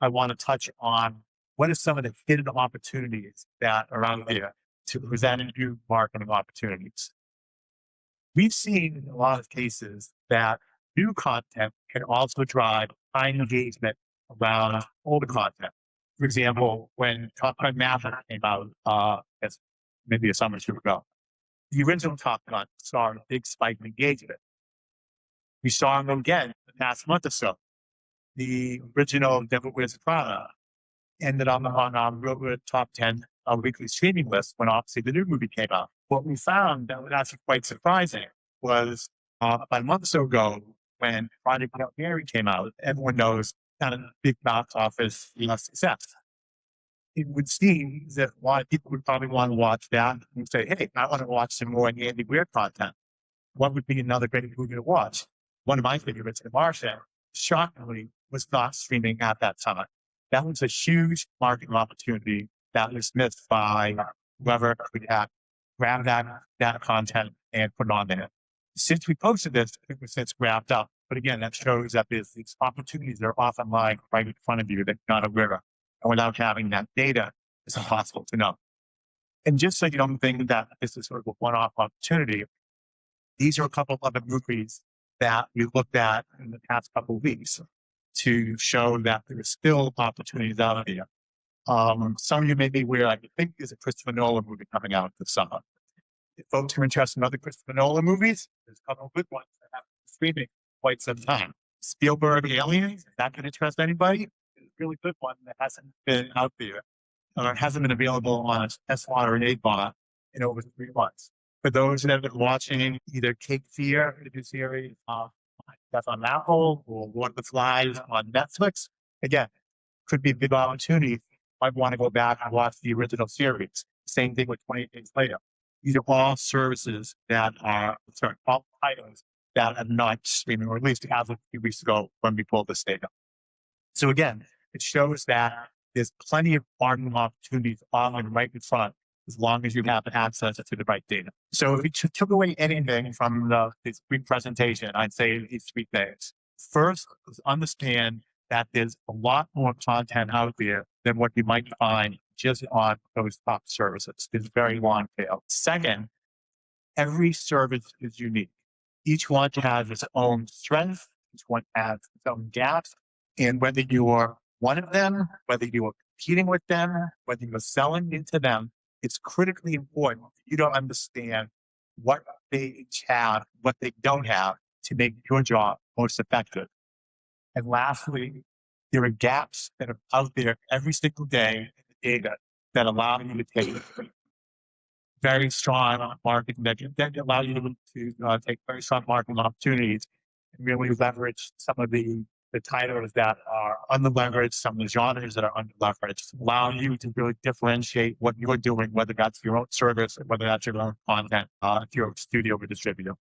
I want to touch on what are some of the hidden opportunities that are out there to present new marketing opportunities. We've seen in a lot of cases that new content can also drive high engagement around older content. For example, when Top Gun Maverick came out, as maybe a summer or two ago, the original Top Gun saw a big spike in engagement. We saw them again the past month or so. The original Devil Wears Prada ended up on our real good top 10 weekly streaming list when obviously the new movie came out. What we found that was actually quite surprising was about a month or so ago when Project Hail Mary came out, everyone knows kind of big box office success. It would seem that a lot of people would probably want to watch that and say, hey, I want to watch some more Andy Weir content. What would be another great movie to watch? One of my favorites, The Martian, shockingly was not streaming at that time. That was a huge marketing opportunity that was missed by whoever could have grabbed that content and put it on there. Since we posted this, it was since wrapped up. But again, that shows that there's these opportunities that are often lying right in front of you that you're not aware of. And without having that data, it's impossible to know. And just so you don't think that this is sort of a one-off opportunity, these are a couple of other movies that we looked at in the past couple of weeks to show that there are still opportunities out there. Some of you may be aware, I think there's a Christopher Nolan movie coming out this summer. If folks are interested in other Christopher Nolan movies, there's a couple of good ones that have been streaming quite some time. Spielberg Aliens, if that can interest anybody, is a really good one that hasn't been out there or hasn't been available on a SWAT or an AVOD in over 3 months. For those that have been watching either Cape Fear, the new series, that's on Apple, or Lord of the Flies on Netflix, again, could be a big opportunity. I want to go back and watch the original series. Same thing with 28 Days Later. These are all services that are, all titles that are not streaming, or at least as of a few weeks ago when we pulled this data. So again, it shows that there's plenty of marketing opportunities on right in front as long as you have access to the right data. So if you took away anything from this brief presentation, I'd say these 3 things. First, is understand that there's a lot more content out there than what you might find just on those top services. It's very long tail. Second, every service is unique. Each one has its own strength. Each one has its own gaps. And whether you are one of them, whether you are competing with them, whether you're selling into them, it's critically important for you to understand what they each have, what they don't have to make your job most effective. And lastly, there are gaps that are out there every single day in the data that allow you to take very strong marketing, that allow you to take very strong marketing opportunities and really leverage some of the titles that are under-leveraged, some of the genres that are under-leveraged, allow you to really differentiate what you're doing, whether that's your own service or whether that's your own content, if you're a studio or distributor.